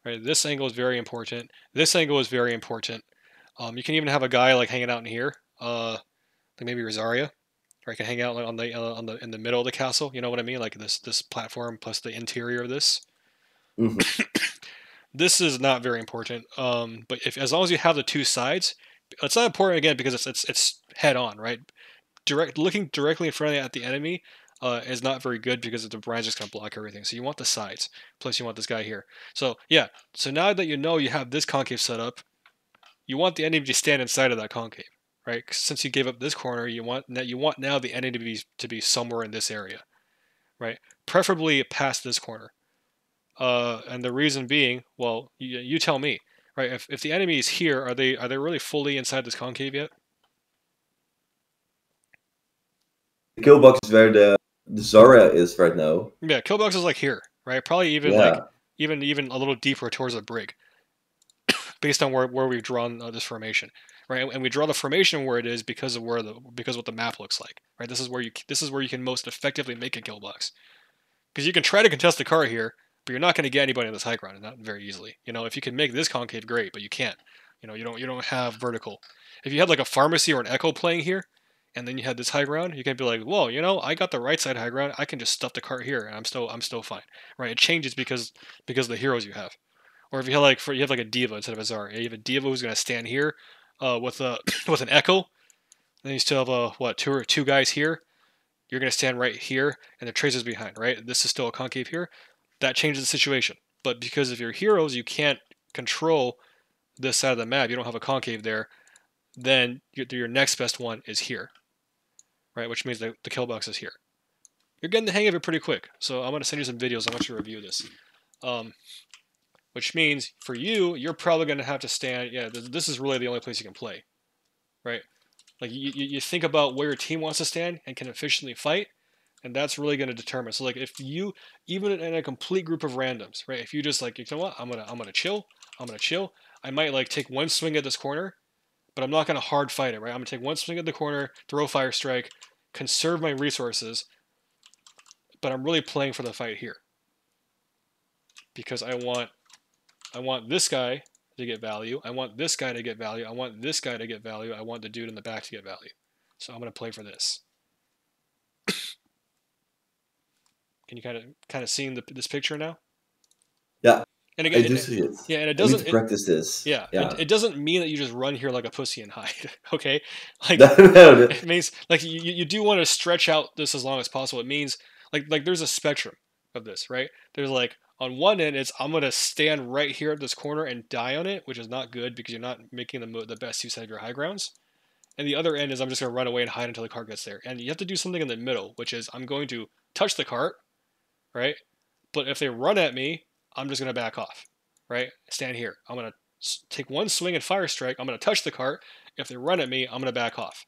right, this angle is very important. This angle is very important. You can even have a guy like hanging out in here. Like maybe Rosaria, or I can hang out like on the in the middle of the castle. You know what I mean? Like this platform plus the interior of this. hmm This is not very important. But if as long as you have the two sides, it's not important again because it's head on, right? Looking directly in front at the enemy is not very good because the brand's just gonna block everything. So you want the sides. Plus you want this guy here. So yeah. So now that you know you have this concave set up, you want the enemy to stand inside of that concave, right? Since you gave up this corner, you want now the enemy to be somewhere in this area, right? Preferably past this corner. And the reason being, well, you tell me, right? If the enemy is here, are they really fully inside this concave yet? the kill box is where the Zara is right now. Yeah, killbox is like here, right? Probably even like Yeah. even a little deeper towards the brig, based on where we've drawn this formation, right? And we draw the formation where it is because of what the map looks like, right? This is where you can most effectively make a killbox. Because you can try to contest the car here, but you're not going to get anybody on this high ground, not very easily. If you can make this concave, great, but you can't. You don't have vertical. If you had like a pharmacy or an echo playing here, and then you had this high ground, you can be like, whoa, I got the right side high ground. I can just stuff the cart here, and I'm still fine, right? It changes because of the heroes you have. Or if you have like a diva instead of a czar, you have a diva who's going to stand here, with a with an echo. Then you still have two guys here. You're going to stand right here, and the tracer's behind, right? This is still a concave here. That changes the situation. But because of your heroes, you can't control this side of the map. You don't have a concave there. Then your next best one is here, right? Which means the kill box is here. You're getting the hang of it pretty quick. So I'm going to send you some videos. I want you to review this. Which means for you, you're probably going to have to stand. Yeah, this is really the only place you can play, right? Like you think about where your team wants to stand and can efficiently fight, and that's really going to determine. So like if you even in a complete group of randoms, right? If you just like, you know what, I'm gonna chill, I might like take one swing at this corner, but I'm not gonna hard fight it, right? I'm gonna take one swing at the corner, throw fire strike, conserve my resources, but I'm really playing for the fight here because I want this guy to get value. I want this guy to get value. I want this guy to get value. I want the dude in the back to get value. So I'm gonna play for this. Can you kind of see this picture now? Yeah, And I again, do see it. yeah, and it I need doesn't. to practice this. Yeah, Yeah. it doesn't mean that you just run here like a pussy and hide. Okay, like No, no, it means like you do want to stretch out this as long as possible. It means like there's a spectrum of this, right? There's like on one end, it's I'm gonna stand right here at this corner and die on it, which is not good because you're not making the best use out of your high grounds. And the other end is I'm just gonna run away and hide until the cart gets there. And you have to do something in the middle, which is I'm going to touch the cart, right? But if they run at me, I'm just going to back off, right? Stand here. I'm going to take one swing and fire strike. I'm going to touch the cart. If they run at me, I'm going to back off.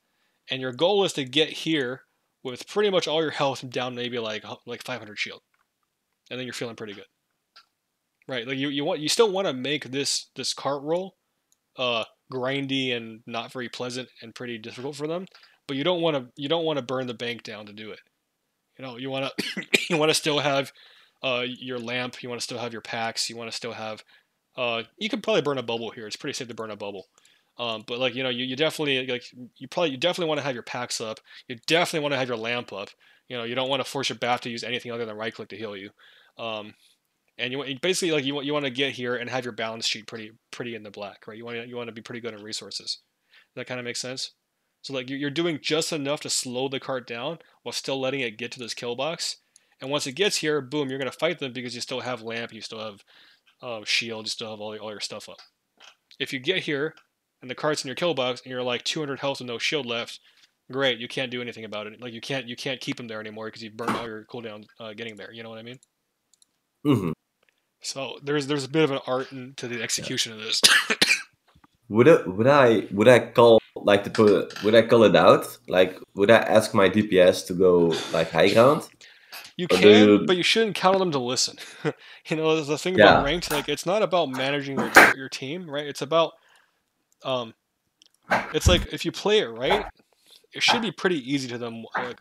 And your goal is to get here with pretty much all your health down, maybe like 500 shield, and then you're feeling pretty good, right? Like you still want to make this cart roll, grindy and not very pleasant and pretty difficult for them, but you don't want to burn the bank down to do it. You want to you want to still have your lamp. You want to still have your packs. You want to still have. You could probably burn a bubble here. It's pretty safe to burn a bubble. But like you definitely you definitely want to have your packs up. You definitely want to have your lamp up. You don't want to force your BAF to use anything other than right click to heal you. Um, and basically like you want to get here and have your balance sheet pretty in the black, right? You want to be pretty good on resources. That kind of makes sense. So like you're doing just enough to slow the cart down while still letting it get to this kill box. And once it gets here, boom, you're gonna fight them because you still have lamp, you still have shield, you still have all your stuff up. If you get here and the cart's in your kill box and you're like 200 health and no shield left, great, you can't do anything about it. Like you can't keep them there anymore because you burned all your cooldown getting there. You know what I mean? Mm-hmm. So there's a bit of an art to the Yeah. execution of this. Would I call like to put would I call it out? Like would I ask my DPS to go like high ground? You Or do can, you but you shouldn't count on them to listen. The thing about yeah. ranked, like it's not about managing your team, right? It's about um, it's like if you play it right, it should be pretty easy to them. Like,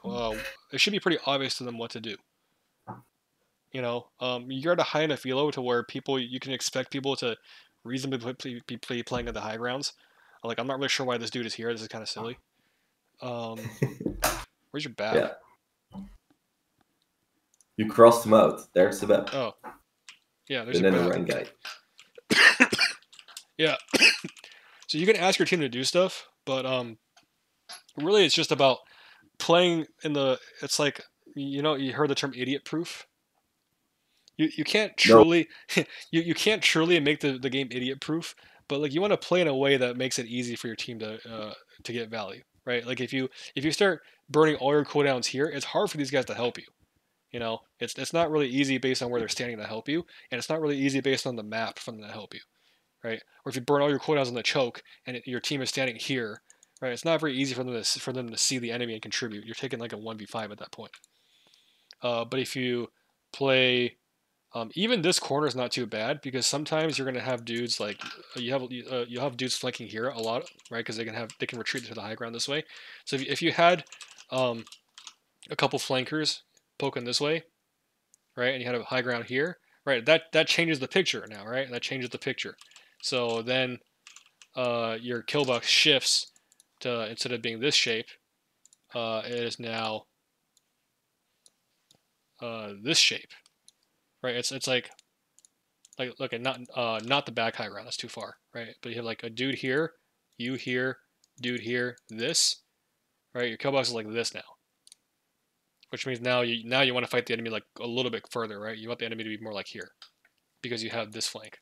it should be pretty obvious to them what to do. You're at a high enough elo to where you can expect people to reasonably be playing at the high grounds. Like, I'm not really sure why this dude is here. This is kind of silly. Where's your bap? Yeah. You crossed him out. There's the map. Oh, yeah, there's And your then the bap. rank guy. Yeah. So you can ask your team to do stuff, but really it's just about playing in the. It's like you heard the term idiot proof. You can't No. truly you can't truly make the game idiot proof, but like you want to play in a way that makes it easy for your team to get value, right? Like if you start burning all your cooldowns here, it's hard for these guys to help you. It's not really easy based on where they're standing to help you, and it's not really easy based on the map for them to help you, right? Or if you burn all your cooldowns on the choke and your team is standing here, right? It's not very easy for them to see the enemy and contribute. You're taking like a 1v5 at that point. But if you play even this corner is not too bad because sometimes you're gonna have dudes like you have dudes flanking here a lot, right? Because they can retreat to the high ground this way. So if you had a couple flankers poking this way, right, and you had a high ground here, right, that changes the picture now, right? That changes the picture. So then your kill box shifts to instead of being this shape, it is now this shape, right? It's like look at not the back high ground. That's too far, right? But you have like a dude here, you here, dude here, this, right? Your kill box is like this now, which means now you want to fight the enemy like a little bit further, right? You want the enemy to be more like here because you have this flank.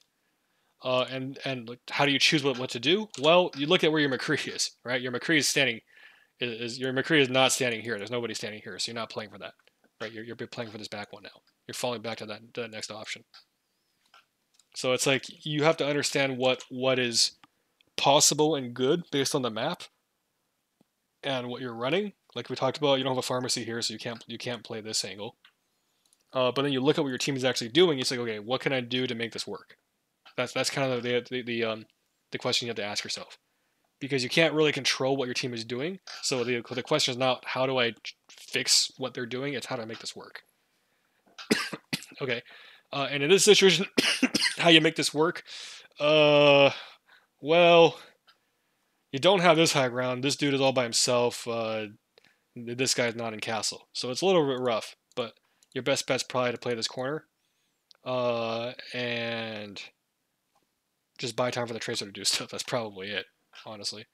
And like, how do you choose what to do? Well, you look at where your McCree is, right? Your McCree is standing your McCree is not standing here. There's nobody standing here, so you're not playing for that, right? You're playing for this back one now. You're falling back to that next option. So it's like you have to understand what is possible and good based on the map and what you're running. Like we talked about, you don't have a pharmacy here, so you can't play this angle. But then you look at what your team is actually doing. It's like, okay, what can I do to make this work? That's kind of the question you have to ask yourself, because you can't really control what your team is doing. So the question is not how do I fix what they're doing. It's how do I make this work. Okay, and in this situation, how you make this work? Well, you don't have this high ground. This dude is all by himself. This guy's not in castle, so it's a little bit rough. But your best bet's probably to play this corner, and just buy time for the tracer to do stuff. That's probably it, honestly.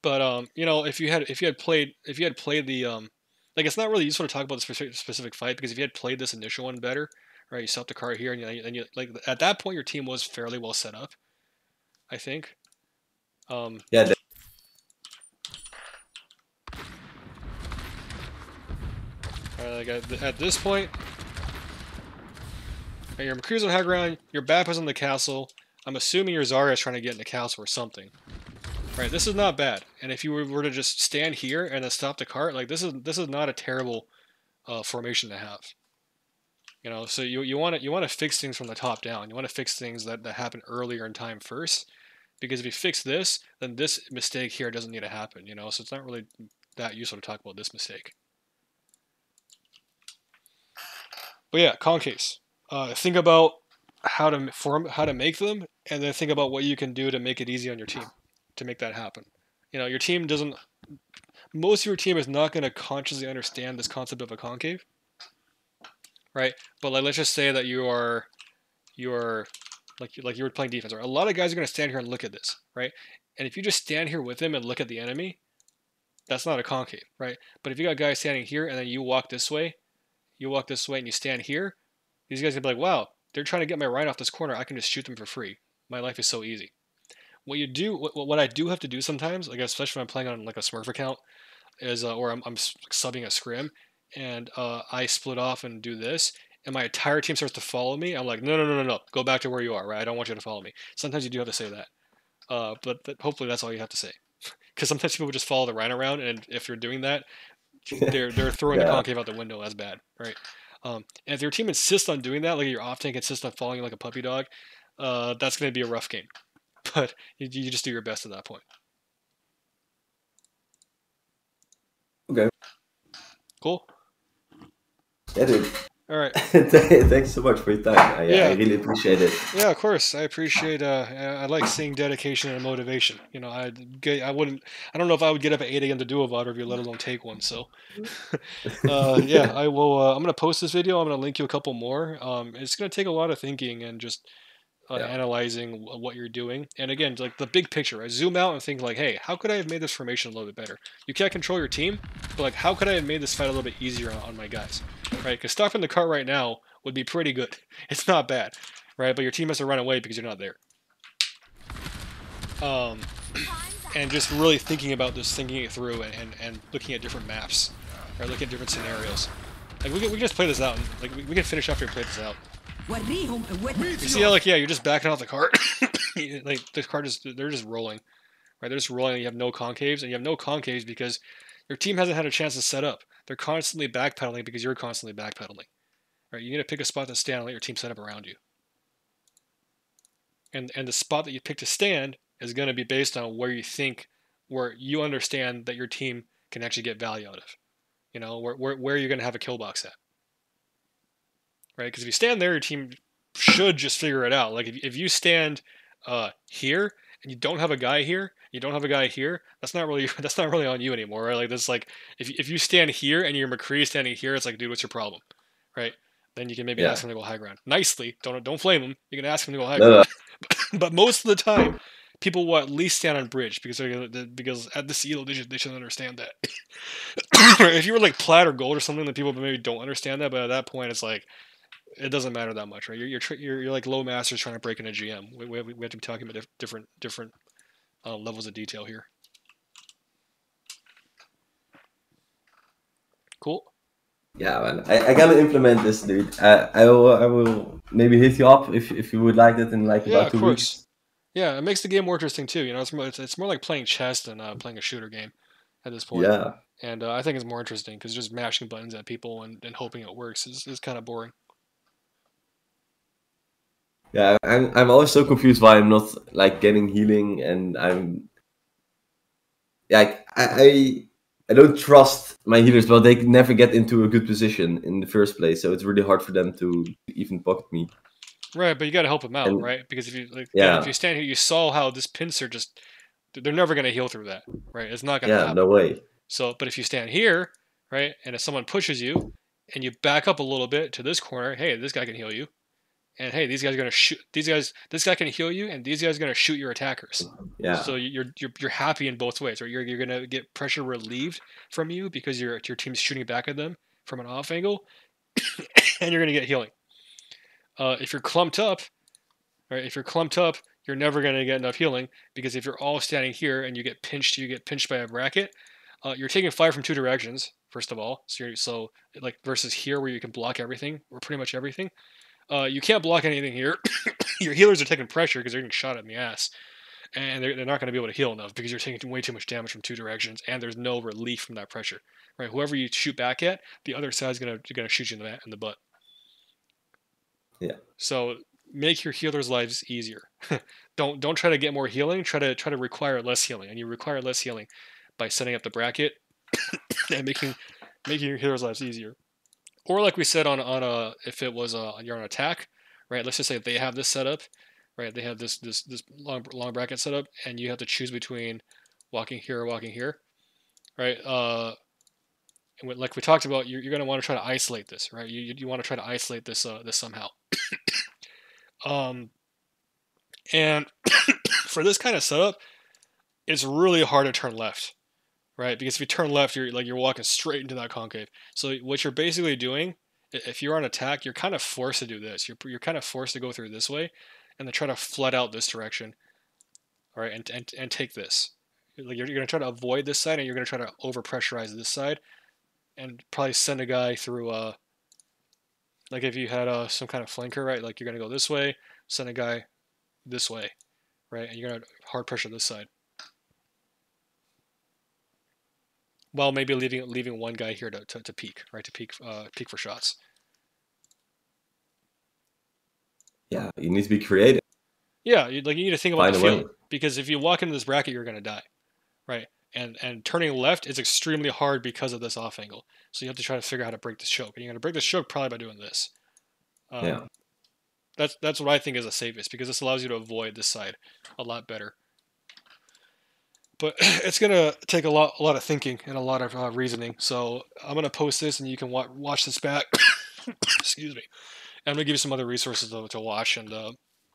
But if you had played the like, it's not really useful to talk about the specific fight because if you had played this initial one better, right? You set up the card here, and you like at that point your team was fairly well set up, I think. Yeah. Like at this point, your McCree's on high ground, your BAP is on the castle. I'm assuming your Zarya is trying to get in the castle or something. Right, this is not bad. And if you were to just stand here and then stop the cart, like this is not a terrible formation to have. So you want to fix things from the top down. You want to fix things that happen earlier in time first, because if you fix this, then this mistake here doesn't need to happen. So it's not really that useful to talk about this mistake. But yeah, concaves. Think about how to make them, and then think about what you can do to make it easy on your team to make that happen. Your team doesn't. Most of your team is not going to consciously understand this concept of a concave. right? But like let's just say that you're like you were playing defense. Right? A lot of guys are going to stand here and look at this, right? And if you just stand here with him and look at the enemy, that's not a concave, right? But if you got guys standing here and then you walk this way, and you stand here, these guys are gonna be like, wow, they're trying to get my right off this corner. I can just shoot them for free. My life is so easy. What I do have to do sometimes, like especially when I'm playing on like a Smurf account, is or I'm subbing a scrim, and I split off and do this, and my entire team starts to follow me. I'm like, no, go back to where you are, right? I don't want you to follow me. Sometimes you do have to say that, but hopefully that's all you have to say, because sometimes people just follow the Rhino around, and if you're doing that, they're throwing the Yeah. concave out the window. That's bad, right? And if your team insists on doing that, like your off tank insists on following you like a puppy dog, that's going to be a rough game. But you just do your best at that point. Okay. Cool. Yeah, dude. All right. Thanks so much for your time. I Yeah. really appreciate it. Yeah, of course. I appreciate. I like seeing dedication and motivation. You know, I wouldn't. I don't know if I would get up at 8 a.m. to do a VOD review, let alone take one. So, yeah, I will. I'm gonna post this video. I'm gonna link you a couple more. It's gonna take a lot of thinking and just Yeah. analyzing what you're doing. And again, like the big picture, right? Zoom out and think like, hey, how could I have made this formation a little bit better? You can't control your team, but like, how could I have made this fight a little bit easier on my guys, right? Because stopping the cart right now would be pretty good. It's not bad, right? But your team has to run away because you're not there. And just really thinking about this, thinking it through, and looking at different maps, right? Looking at different scenarios. Like we can just play this out, and like we can finish after we play this out. You see how like yeah, you're just backing off the cart. Like the cart is they're just rolling, right? They're just rolling. And you have no concaves, and you have no concaves because your team hasn't had a chance to set up. They're constantly backpedaling because you're constantly backpedaling, right? You need to pick a spot to stand and let your team set up around you. And the spot that you pick to stand is going to be based on where you understand that your team can actually get value out of. You know, where you're going to have a kill box at, right? Because if you stand there, your team should just figure it out. Like if you stand here and you don't have a guy here, that's not really on you anymore, right? Like that's like if you stand here and you're McCree standing here, it's like, dude, what's your problem, right? Then you can maybe ask him to go high ground nicely. Don't flame him. You can ask him to go high ground. But most of the time, people will at least stand on bridge because at this elo they should understand that. If you were like plat or gold or something, then people maybe don't understand that. But at that point, it's like it doesn't matter that much, right? You're like low masters trying to break in a GM. We have to be talking about different levels of detail here. Cool. Yeah, man. I gotta implement this, dude. I will maybe hit you up if you would like that in like about 2 weeks. Yeah, it makes the game more interesting too. You know, it's more like playing chess than playing a shooter game at this point. Yeah. And I think it's more interesting because just mashing buttons at people and hoping it works is kind of boring. Yeah, I'm always so confused why I'm not like getting healing, and I don't trust my healers, but they never get into a good position in the first place, so it's really hard for them to even pocket me. Right, but you got to help them out, And right? Because if you yeah, if you stand here, you saw how this pincer they're never going to heal through that, right? It's not going to yeah, happen. no way. So, but if you stand here, right, and if someone pushes you, and you back up a little bit to this corner, hey, this guy can heal you, and hey, these guys are going to shoot. This guy can heal you, and these guys are going to shoot your attackers. Yeah. So you're happy in both ways, right? You're going to get pressure relieved from you because your team's shooting back at them from an off angle, and you're going to get healing. If you're clumped up, right? If you're clumped up, you're never going to get enough healing because if you're all standing here and you get pinched by a bracket. You're taking fire from two directions, first of all. So like versus here where you can block everything or pretty much everything. You can't block anything here. Your healers are taking pressure because they're getting shot in the ass, and they're not going to be able to heal enough because you're taking way too much damage from two directions, and there's no relief from that pressure. Right? Whoever you shoot back at, the other side's gonna shoot you in the butt. Yeah. So make your healers' lives easier. Don't try to get more healing. Try to require less healing, and you require less healing by setting up the bracket and making your healers' lives easier. Or like we said on if it was you're on attack, right? Let's just say they have this setup, right? They have this long bracket setup, and you have to choose between walking here or walking here, right? And like we talked about, you're going to want to try to isolate this, right? You want to try to isolate this this somehow. Um, and for this kind of setup, it's really hard to turn left, right? Because if you turn left, you're walking straight into that concave. So what you're basically doing, if you're on attack, you're kind of forced to do this. You're kind of forced to go through this way, and then try to flood out this direction, all right, and take this. Like you're going to try to avoid this side, and you're going to try to over pressurize this side, and probably send a guy through. Like if you had some kind of flanker, right? Like you're going to go this way, send a guy this way, right, and you're going to hard pressure this side. While maybe leaving one guy here to peek, right? To peek for shots. Yeah, you need to be creative. Yeah, you need to think about Find the a field, way. because if you walk into this bracket, you're gonna die, right? And turning left is extremely hard because of this off angle. So you have to try to figure out how to break this choke, and you're gonna break this choke probably by doing this. Yeah. That's what I think is the safest, because this allows you to avoid this side a lot better. But it's gonna take a lot of thinking and a lot of reasoning. So I'm gonna post this, and you can watch this back. Excuse me. And I'm gonna give you some other resources to watch, and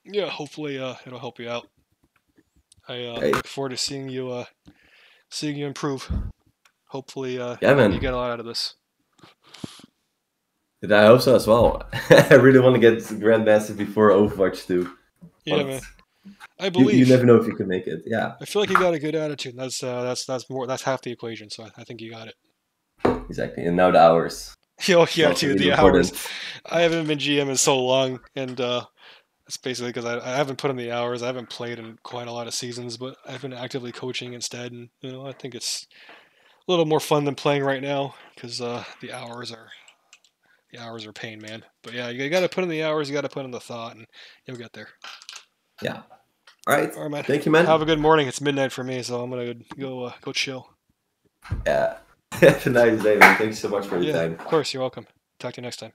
yeah, hopefully it'll help you out. I look forward to seeing you improve. Hopefully Yeah, man. you get a lot out of this. I hope so as well. I really want to get Grandmaster before Overwatch 2. Yeah, man. I believe you never know if you can make it. Yeah. I feel like you got a good attitude. That's half the equation. So I think you got it. Exactly. And now the hours. Oh yeah, dude, the hours. Important. I haven't been GM in so long, and that's basically because I haven't put in the hours. I haven't played in quite a lot of seasons, but I've been actively coaching instead, and I think it's a little more fun than playing right now, because the hours are pain, man. But yeah, you got to put in the hours, you got to put in the thought, and you'll get there. Yeah. All right, man. Thank you, man. Have a good morning. It's midnight for me, so I'm gonna go chill. Yeah. Have a nice day, man. Thanks so much for your time. Of course, you're welcome. Talk to you next time.